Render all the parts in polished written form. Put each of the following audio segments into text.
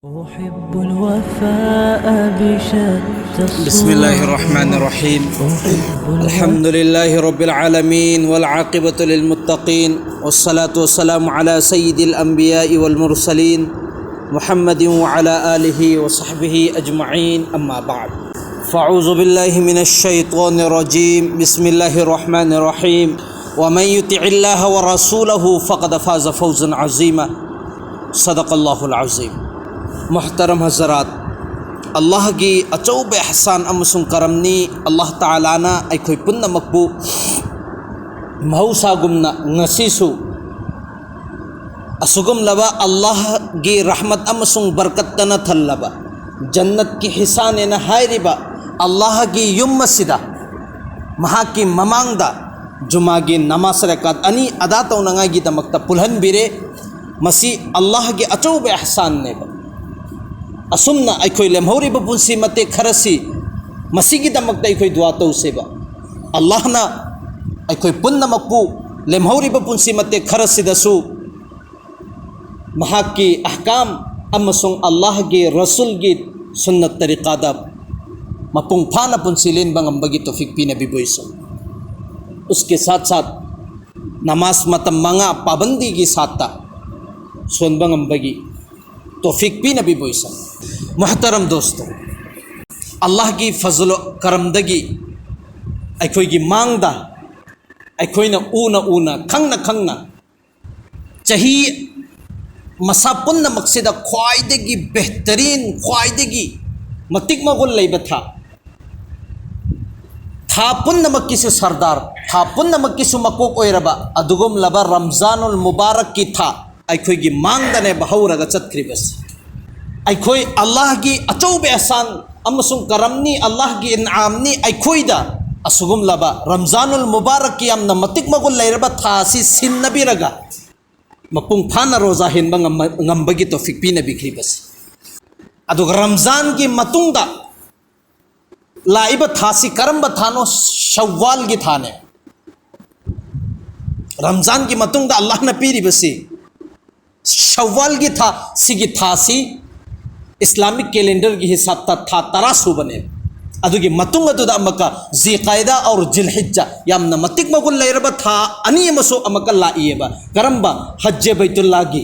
أحب الوفاء بشتى بسم الله الرحمن الرحيم الحمد لله رب العالمين والعاقبة للمتقين والصلاة والسلام على سيد الأنبياء والمرسلين محمد وعلى آله وصحبه أجمعين أما بعد فأعوذ بالله من الشيطان الرجيم بسم الله الرحمن الرحيم ومن يطع الله ورسوله فقد فاز فوزا عظيما صدق الله العظيم محترم حضرات अल्लाह की अचौब एहसान अमसुंग करमनी अल्लाह तालाना अखोई पुन्नमकबु महौसागुमना ngasisu असुगुमलबा अल्लाह की रहमत अमसुंग बरकतना थल्लबा जन्नत की हिसानेना हायरिबा अल्लाह की युम्मसिदा महा की ममांगदा जुमागी नमाज रकात अनि अदा तौनंगागी दमक्ता पुलहन बिरे मसी अल्लाह की अचौब एहसान नेबा असुमना अखोई लेमहौरिब पुंसी मते खरसी मसीगिदमक्ता अखोई दुआ तौसेबा अल्लाहना अखोई पुन्नमकु लेमहौरिब पुंसी मते खरसिदसु महाकी अहकाम अमसुंग अल्लाह के रसूल की सुन्नत तरीकादा मपुंग फाना पुंसी लेन बंगम्बगी तौफीक पी नबी बोइसो उसके साथ साथ नमाज मतम मंगा पाबंदी की साता सोन बंगम्बगी तौफीक पी नबी बोइसो मोहतरम दोस्तों अल्लाह की फजल करमदगी अखोई की मांगदा अखोईना ऊना खंगना खंगना चही मसा पुन्न मकसद ख्वाइदगी बेहतरीन ख्वाइदगी मतिक मगुल लेब था पुन्न मक्की से सरदार था पुन्न मक्की से मकोक ओइरबा अदुगुम लबा रमजानुल मुबारक की था अखोई की मांगदने बहौरगा चतक्रिबस अखोई अल्लाह की अचौब एहसान अमसुंग करमनी अल्लाह की इनामनी अखोईदा असुगुम लबा रमजानुल मुबारक की अमना मतिक मगुल लेरबा थासी सिन्नबिरगा मपुंग फाना रोजा हिनबा ngambagi तौफीक पी नबी खरिबस अदुग रमजान की मतुंगदा लाइबा थासी करम्बा थानो शव्वाल की थाने रमजान की मतुंगदा अल्लाह न पीरिबसी शव्वाल की था सिगी थासी इस्लामिक कैलेंडर की हिसाब था तरासु बने अदुगी मतुंग अदुदा अमका ज़िक़ाइदा और जिलहिज्जा यामना मतिक मगुल लेरबा था अनियमसो अमका लाइयेबा करम्बा हज्ज बैतुल्लाह की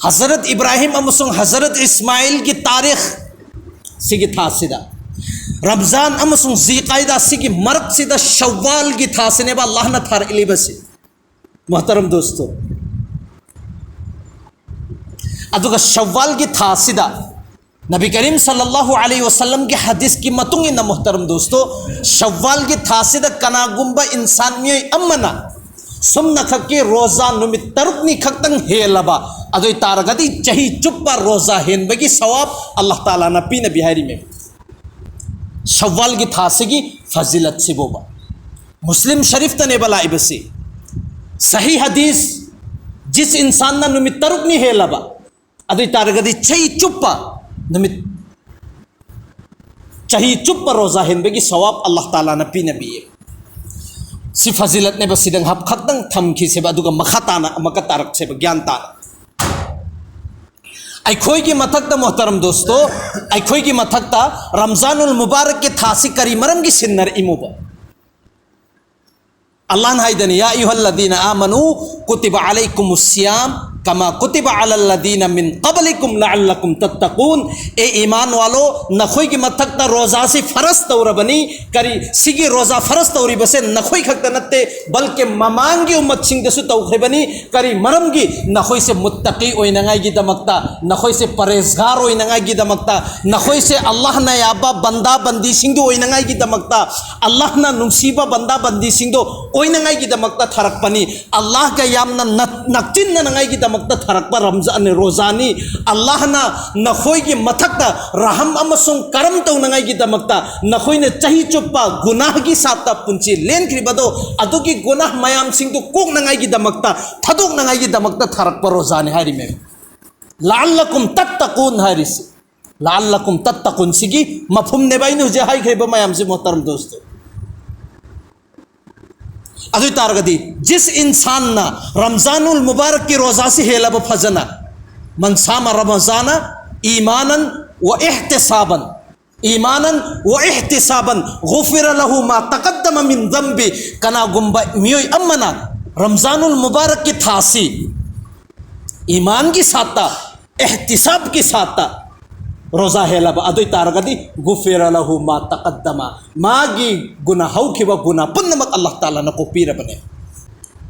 हज़रत इब्राहिम अमसुंग हज़रत इस्माइल की तारीख सिगी था सिदा रमज़ान अमसुंग ज़िक़ाइदा सिगी मरक सिदा शव्वाल की था सिनेबा अल्लाह न थार इलिबसी मोहतरम दोस्तों अदुगा शव्वाल की थासिदा नबी करीम सल्लल्लाहु अलैहि वसल्लम की हदीस की मतुंगी न मोहतरम दोस्तों शव्वाल की थासिदा कनागुंबा इंसान में अम्मना सुमना खक्के रोजा नुमित तरुकनी खक्तंग हेलबा अदुई तारगदी चही चुप्पा रोजा हेनबगी सवाब अल्लाह ताला न पी नबी हारी में शव्वाल की थासिगी फजीलत सिबोबा मुस्लिम शरीफ तने बला इबसी सही हदीस जिस इंसान ना नुमित तरुकनी हेलबा अदुई तारगदी चही चुप्पा नुमित चही चुप्पा रोजा हेनबगी सवाब अल्लाह ताला न पी नबी सि फजीलत ने बसिदंग हब खतंग थमखी से अदुगा मखताना मकतारक से ज्ञान ताना अखोई की मथकता मोहतरम दोस्तों अखोई की मथकता रमजानुल मुबारक के थासी करी मरम की सिन्नर इमुबा अल्लाह नाइदनी या अय्युहल्लज़ीना आमनू कुतिबा अलैकुमुस्सियाम कमा कुतिबा अलल्लज़ीना मिन क़ब्लिकुम लअल्लकुम तत्तक़ून ए ईमान वालो नखोई की मथकता रोजा से फरज तौर बनी करी सिगी रोजा फरज तौरी बसे नखोई खक्ता नत्ते बल्कि ममांगी उम्मत सिंह दसु तौखे बनी करी मरमगी नखोई से मुत्तकी ओइनंगाई की दमकता नखोई से परहेजगार ओइनंगाई की दमकता नखोई से अल्लाह न याबा बंदा बंदी सिंह ओइनंगाई की दमकता अल्लाह न नुसीबा बंदा बंदी सिंह ओइनंगाई की दमकता थरक पनी अल्लाह का यामना नक्चिन नंगाई की दमकता थरक पर रमजान रोजानी अल्लाह ना नखोई की मथकता रहम अमसुंग करम तो नंगाई की दमकता नखोई ने चही चुप्पा गुनाह की साता पुंची लेन खरिबदो अदु की गुनाह मयाम सिंह तो कोक नंगाई की दमकता थदुक नंगाई की दमकता थरक पर रोजानी हारी में लअल्लकुम तत्तकून हारिस लअल्लकुम तत्तकून सिगी मफहुम ने बाई ने जे हाई खरिबा मयाम से मोहतरम दोस्तों अदु तारगदी जिस इंसान ना रमजानुल मुबारक की रोजा से हेलब फजना मन सामा रमजाना ईमानन व इहतिसाबन ईमानन व इहतिसाबन गुफिर लहु मा तकद्दम मिन ज़ंबि कनागुंबा मियोय अम्मना रमजानुल मुबारक की थासी ईमान की साता एहतिसाब की साता रोजा हेलब अदुई तारगदी गुफिर लहु मा तकद्दम मागी गुना हौखिबा गुना पुन्नमक अल्लाह ताला न को पीरबने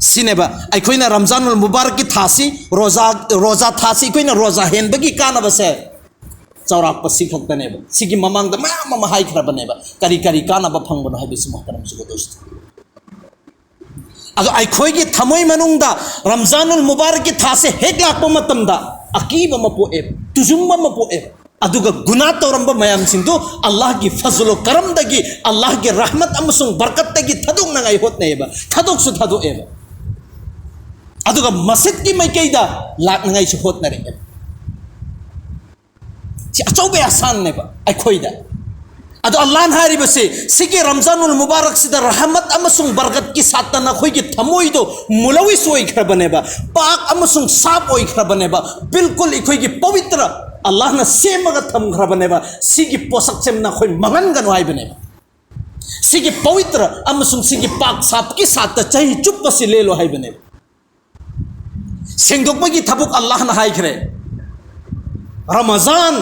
सिनेबा अखोइना रमजानुल मुबारक की थासी रोजा थासी अखोइना रोजा हेनबगी कानबसे चौराक पसी खक्तनेबा सिगी ममांगदा मयाम मा हाइख्रबनेबा करी करी कानबा फंगबनो हाइबिसि मोहतरम जुगो दोस्त अगर अखोइगी थमोय मनुंगदा रमजानुल मुबारक की थासे हेक लाकपा मतमदा अकीब मपोए तुजुम मपोए अदुगा गुना तौरंब मयाम सिंधु अल्लाह की फजलो करम दगी अल्लाह की रहमत अमसुंग बरकत दगी थदुंग नंगाई होतनेबा थदुक सु थदुएबा अदुगा मस्जिद की मैकेदा लाक नंगाई सु होतनरेबा सी अचौबे आसान नेबा अखोइदा अदो अल्लाह हारिबसे सिगे रमजानुल मुबारक सिदा रहमत अमसुंग बरकत की साता नखोइगी थमोइदो मुलविस ओइख्रबनेबा पाक अमसुंग साफ ओइख्रबनेबा बिल्कुल इखोइगी पवित्र अल्लाह न सेमगा थमख्रबनेबा सिगी पोसक सेम नखोइ मंगनगनो हाइबनेबा सिगी पवित्र अमसुंग सिगी पाक साफ की साता चाहि चुप्पसि लेलो हाइबनेबा सेंगदोकबगी थबुक अल्लाह न हाइख्रे रमजान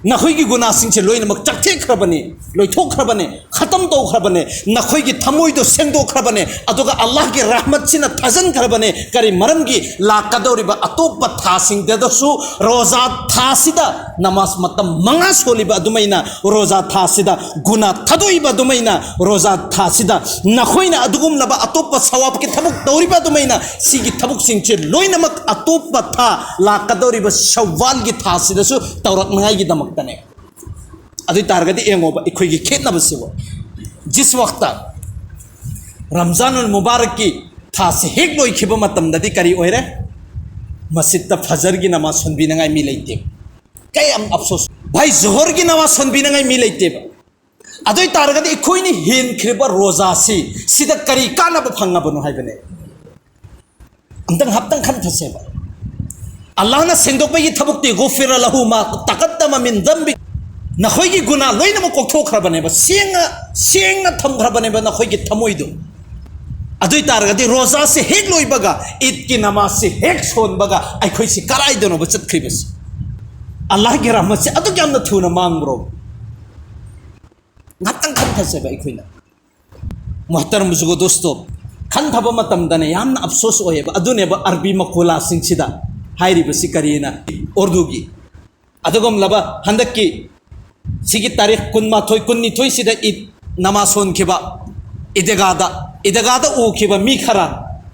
नखोइगी गुनासिंगसे लोइनमक चक्थेख्रबने लोइथोख्रबने खत्म तौख्रबने नखोइगी थमोइदो सेंगदोख्रबने अदुगा अल्लाह की रहमत सिना थजनख्रबने करी मरमगी लाकदौरिबा अतोप थासिंगदसु रोजा थासिदा नमाज मतम मंगा सोलिबा अदुमैना रोजा थासिदा गुना थदोइबा अदुमैना रोजा थासिदा नखोइना अदुगुमनबा अतोप सवाब की थबुक तौरिबा अदुमैना सिगी थबुक सिंगसे लोइनमक अतोप था लाकदौरिबा शव्वाल की थासिदसु तौरकनगाइगी दमक अदु तारगदी एंगोबा इखोइगी खेतनबसिबो जिस वक्त रमजानुल मुबारक की थासे हेक लोइखिबा मतमददी करी ओइरे मस्जिद ता फजर की नमाज सुनबिनंगाई मी लेते कई हम अफसोस भाई जोहर की नमाज सुनबिनंगाई मी लेते अदु तारगदी इखोइनी हेनख्रिबा रोजासी सिदा करी कानबा फंगबनो हाइबने अंतंग हप्तंग खंथसेबा अल्लाह ने सेंदोकबगी थबुक्ति गुफिर लहु मा तकद्दम मिन ज़ंबि नखोइगी गुना लोइनमक कोक्थोख्रबनेबा सेंगना थमख्रबनेबा नखोइगी थमोइदो अदुई तारगदी रोजा से हेक लोइबगा ईद की नमाज से हेक सोनबगा अखोइसि कराइदनो बचतख्रिबस अल्लाह की रहमत से अदु क्यामना थुना मांगब्रो ngaptang खंथसेबा अखोइना मोहतरम जुगो दोस्तो खंथबा मतमदने यामना अफसोस ओयेबा अदुनेबा अरबी मकोला सिंगसिदा हाइरिबसि करियना उर्दूगी अदुगम लबा हंदक्की सिगी तारीख कुन्माथोय कुन्निथोय सिदा ईद नमाज होनखिबा इदगादा उखिबा मी खरा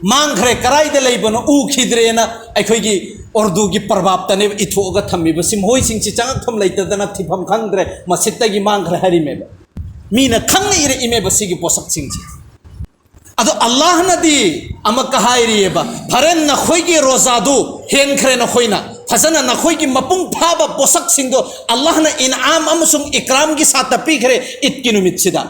मांगखरे कराइदा लेबनो उखिद्रेना अखोइगी उर्दूगी प्रभाव तने इथोगा थम्मिबसि मोय सिंगसि चंगक थम लेतदना थिफम खंगद्रे मसितगी मांगखरे हरिमेबा मीना खंगने इरे इमेबसिगी पोसक सिंगसि अदो अल्लाह नदी अमक हाइरिएबा फरेन नखोइगी रोजादु हेनखरे नखोइना फजना नखोइगी मपुंग फाबा पोसक सिंगदो अल्लाह न इनाम अमसुंग इकराम की साथ पीखरे ईद की नुमितसिदा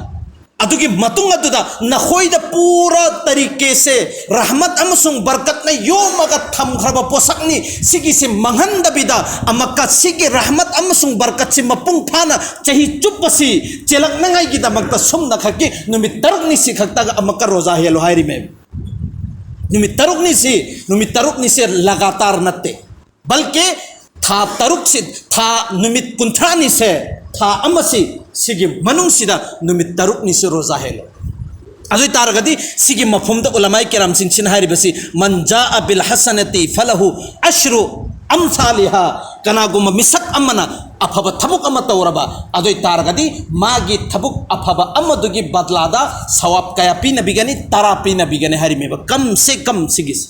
अदुगी मतुंग अदुदा नखोइदा पूरा तरीके से रहमत अमसुंग बरकत ने योमगा थमखरबा पोसकनी सिगी से मंगनदबिदा अमक्का सिगी रहमत अमसुंग बरकत से मपुंग फाना चही चुप्पसी चेलकनंगाई की दमक्ता सुमना खकी नुमित तरुकनी सी खक्तागा अमक्का रोजा हेलो हाइरी में नुमित तरुकनी से लगातार नत्ते बल्कि था तरुक से था नुमित कुंथरानी से था अमसी सिगी मनुंगसिदा नुमित तरुकनी से रोजा हेलो अदुई तारगदी सिगी मफहुमदा उलमाई किराम सिंसिन हारिबसि मन जाअ बिल हसनति फलहु अश्रु अमसालिहा कनागुम मिसक अमना अफब थबुक अम तौरबा अदुई तारगदी मागी थबुक अफब अमदुगी बदलादा सवाब कया पी नबिगनी तरा पी नबिगनी हारिमेबा कम से कम सिगिस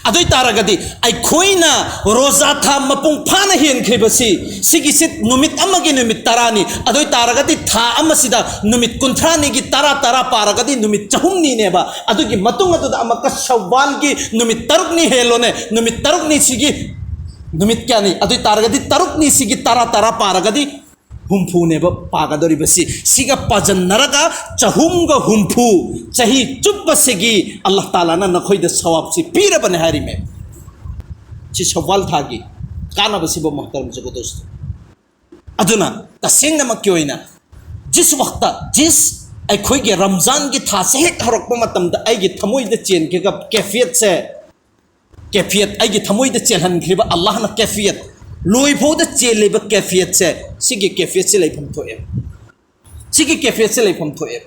अदुई तारगदी अखोइना रोजा था मपुंग फाना हेनख्रिबसि सिगिसित नुमित अमगी नुमित तरानी अदुई तारगदी था अमसिदा नुमित कुंथरानी की तरा पारगदी नुमित चहुमनी नेबा अदुगी मतुंग अदुदा अमक शव्वाल की नुमित तरुकनी हेलोने नुमित तरुकनी सिगी नुमित क्या नहीं अदुई तारगदी तरुकनी सिगी तरा पारगदी हुम्फू नेबा पागदोरिबसि सिगा पजन्नरगा चहुमगा हुम्फू चही चुप्पसिगी अल्लाह ताला ना नखोइद सवाब सि पीरबने हारी में छि सवाल थागी कानबसिबो मोहतरम जगो दोस्तों अदुना तसेंगनमक की ओइना जिस वक्त जिस अखोई के रमजान की था से हेक हरकप मतमदा आइगे थमोइद चेन के कैफियत से कैफियत आइगे थमोइद चेन हनख्रिबा अल्लाह ना कैफियत लोइफोद चेलेब कैफियत से सिगे कैफियत से लेफम थोए सिगे कैफियत से लेफम थोए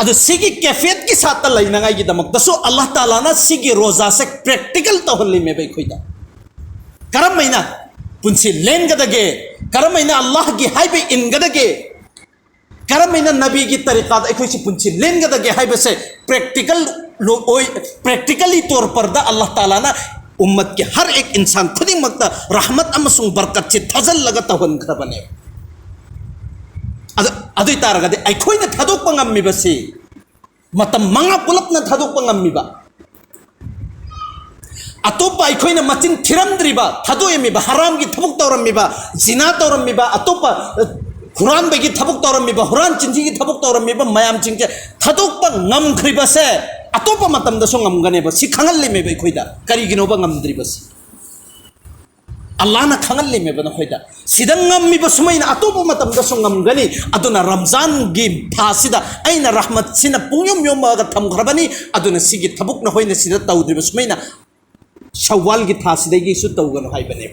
अदु सिगे कैफियत के साथ लाइनंगाई की दमक दसो अल्लाह ताला ना सिगे रोजा से प्रैक्टिकल तहल्ली में भाई खोइदा करम महीना पुंसी लेन गदगे करम महीना अल्लाह की हाई पे इन गदगे करम महीना नबी की तरीका अखोई से पुंसी लेन गदगे हाई पे से प्रैक्टिकली तौर पर दा अल्लाह ताला ना उम्मत के हर एक इंसान खुद ही मकता रहमत अमसुंग बरकत से थजल लगा तहन खरबने अदु तारगदे अखोई ने थदोक पंगम्मी बसी मतम मंगा पुलप न थदोक पंगम्मी बा अतोपा अखोइना मचिन थिरमद्रिबा थदोयमिबा हराम की थबुक तौरमिबा जिना तौरमिबा अतोपा हुरान बेगी थबुक तौरमिबा हुरान चिंजी की थबुक तौरमिबा मयाम चिंजे थदोकपा ngमख्रिबसे अतोपा मतमदसो ngमगनेबा सि खंगल्लिमेबा अखोइदा करिगिनोबा ngमद्रिबसि अल्लाह ना खंगल्लिमेबा नखोइदा सिदा ngममिबा सुमैना अतोपा मतमदसो ngमगनि अदुना रमजान गी फासिदा आइना रहमत सिना पुंयम योमगा थमखरबनि अदुना सिगी थबुक न होइना सिदा तौद्रिबा सुमैना शव्वाल की थासीदगी सु तौगन हाइबने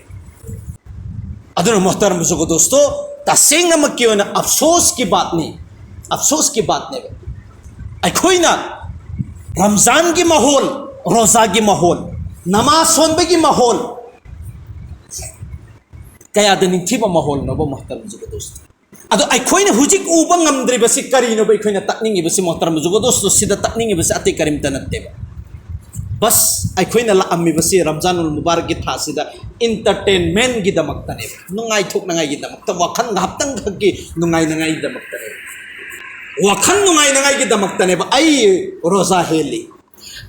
अदुना मोहतरम बुजुर्गों दोस्तों तसेंगनमक की ओना अफसोस की बात नहीं अखोइना रमजान की माहौल रोजा की माहौल नमाज सोनबे की माहौल कया दनिथिबा माहौल नबो मोहतरम बुजुर्गों दोस्तों अदो अखोइना हुजिक उबा ngमद्रिबसि करिनो बे अखोइना तकनिंगिबसि मोहतरम बुजुर्गों दोस्तों सिदा तकनिंगिबसि अति करिमता नत्तेबा बस अखोइना लाअम्मिबसि रमजानुल मुबारक की थासिदा इंटरटेनमेंट की दमक्तने नुंगाई थोकनांगाई की दमक्ता वखन घापतंग खकी नुंगाई नंगाई दमक्तने वखन नुंगाई नंगाई की दमक्तने आई रोजा हेली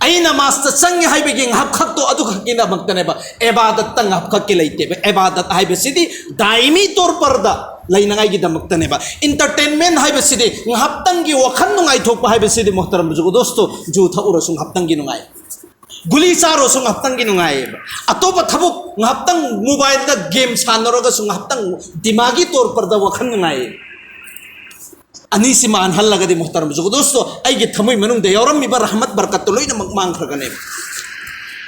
आई नमाज त संग हाइबेगी घाप खक तो अदु खकी दमक्तने इबादत तंग घाप खकी लैते इबादत हाइबेसिदी दाइमी तौर पर दा लाइनंगाई की दमक्तने इंटरटेनमेंट हाइबेसिदी घापतंग की वखन नुंगाई थोकपा हाइबेसिदी मोहतरम बुजुर्गों दोस्तों जू थउरसु घापतंग की नुंगाई गुली चारो सु ngaptang gi nungai atopa thabuk ngaptang mobile da game sanoroga su ngaptang dimagi tor par da wakhan nungai ani si man hal laga di muhtaram jo dosto ai gi thamoi manung de yoram mi bar rahmat barakat to loina mang khagane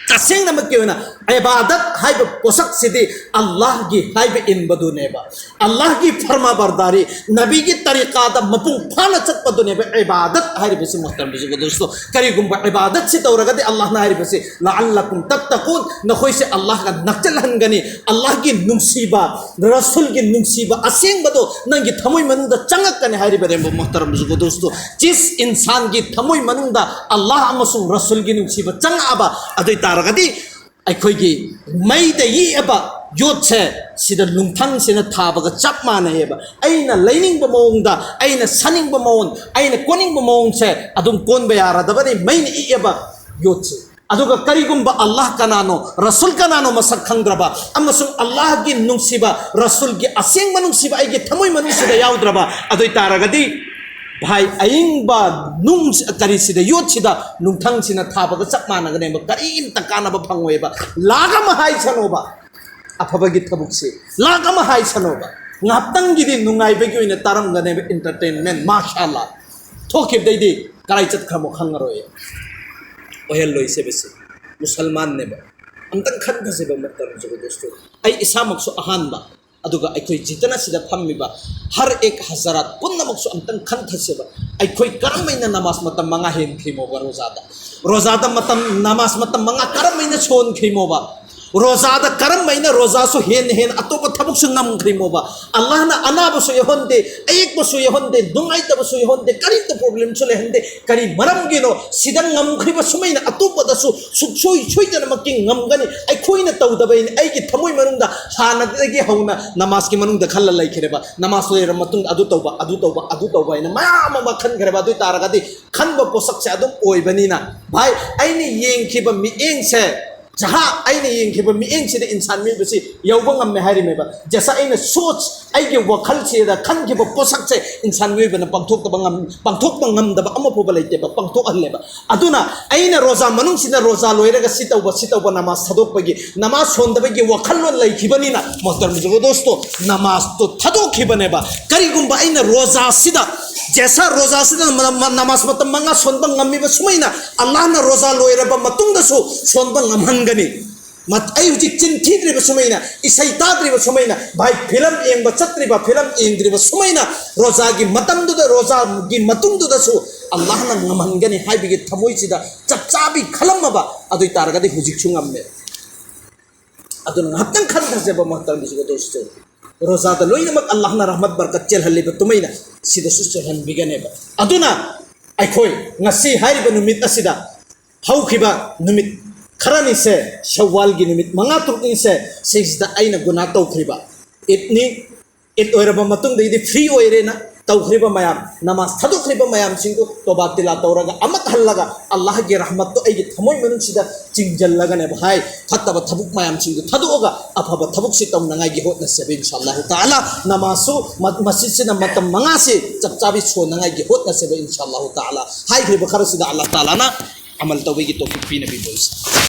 kaseng namak ke na ibadat haiba posak sidi Allah gi haiba in badu neba Allah gi farma bardari nabi gi tariqa da mapung phana chat badu neba ibadat hari bisi muhtaram jo dosto kari gumba ibadat si tawraga de Allah na hari bisi la'allakum tattaqun na khoi se Allah ka nakchal hangani Allah gi nungsiba rasul gi nungsiba aseng badu nang gi thamoi manung da changak kane hari bare muhtaram jo dosto jis insan gi thamoi manung da Allah amasung rasul gi nungsiba chang aba adoi रगदी अखोगी मई द ये एबा योत से सिदा लुंथंग सिना थाबगा चप मानेबा अइना lining ब मोंगदा अइना सनिंग ब मोंग अइना कोनिंग ब मोंग से अदुम कोन बे यारदबनी मई नि एबा योत से अदुगा करिगुंबा अल्लाह कनानो रसूल कनानो मसक खंगद्रबा अमसुं अल्लाह की नुंगसिबा रसूल की असेंग मनुंगसिबा आइगे थमोय मनुंगसिदा याउद्रबा अदुई तारगदी भाई अयिंबा नुंग करी सिदा योत सिदा नुंथंग सिना थाबगा चप मानगने करीम तकानबा फंगोयबा लागम हाय छनोबा अफबगी थबुक से लागम हाय छनोबा ngaptang gi din nungai be gi ina taram gane entertainment mashallah thokib dei di karai chat khamo khangaroy ohel loi se bese musalman ne ba amtang khat ga se ba matar jo dosto ai isamak so ahan ba aduga akhoi jitana sida phammi ba har ek hazarat punnamak so amtang khan thase ba akhoi karamaina namaz matam manga hen khimo ba rozada matam namaz matam manga karamaina chon khimo ba रोजादा करम महीना रोजा सो हेन अतोप थबुक सु नम खरिमोबा अल्लाह ना अनाब सु यहोंदे एक बसु यहोंदे दुंगाई तब सु यहोंदे करी तो प्रॉब्लम सु लेहंदे करी मरम गिनो सिदन ngम खरिबा सुमैना अतोप दसु सुक्सोई छोइदन मकिं ngम गनि आई खोइना तौदबैन आई की थमोय मनुंदा हानदगे हौना नमाज की मनुंदा खल्ला लैखरेबा नमाज लेर मतुंग अदु तौबा इन मयाम मा खन खरेबा दु तारगदि खनबा पोसक से अदुम ओइबनिना भाई आइनि येंखिबा मिएंग से जहाँ अने येंखिब मियेंग इंसान मी बसी यौब ngam हारिमेबा जैसा अने सोच अगे वखल से खनखिब पोसक से इंसान मी बन पंगथोक ngam अमा फोब लेतेबा पंगथोक हल्लेबा अदुना अने रोजा मनुंग सिदा रोजा लोइरगा सितौबा नमाज थदोकबगी नमाज सोंदबगी वखल लो लैखिबनिना मोहतरम जो दोस्तों नमाज तो थदोखिबनेबा करिगुंबा अने रोजा सिदा जैसा रोजा सिदा नमाज मतम मंगा सोंबा ngamiba सुमैना अल्लाह ना रोजा लोइरबा मतुंगदसु सोंबा ngam मत आई हुजी चिंथीद्रिब सुमैना इसै ताद्रिब सुमैना भाई फिल्म येंब चत्रिबा फिल्म येंद्रिब सुमैना रोजा की मतमदुदा रोजा की मतुंगदुदसु अल्लाह ना ngमहंगनी हाइबिगे थमोइसिदा चपचाबी खलमबा अदुइ तारगदि हुजिक्सु ngममे अदुन हत्तन खलथजेबा महतरम बिसुगो दोस्तों रोजा द लोइनमक अल्लाह ना रहमत बरकत चेलहलिबा तुमैना सिदसु चेलहनबिगनेबा अदुना आइखोय ngasi हाइरिबा नुमित असिदा हौखिबा नुमित खरानी से शव्वाल की निमित मंगा तुर्की से सिक्सदा आइना गुना तौखरिबा इतनी इत ओइरबा मतुंग दैदि फ्री ओइरेना तौखरिबा मयाम नमाज थदोखरिबा मयाम सिंगो तौबा तिला तौरगा अमत हल्लगा अल्लाह की रहमत तो आइगे थमोय मनुं सिदा चिंजल्लगा ने भाई फत्तबा थबुक मयाम सिंगो थदोगा अफबा थबुक सि तौनंगाई गी होत नसे इंशाअल्लाह ताला नमाजु मस्जिद से मतम मंगा से चपचाबी सोनंगाई गी होत नसे इंशाअल्लाह ताला हाय खरिबा खरसिदा अल्लाह ताला ना अमल तौबे की तौफीक पी नबी बोल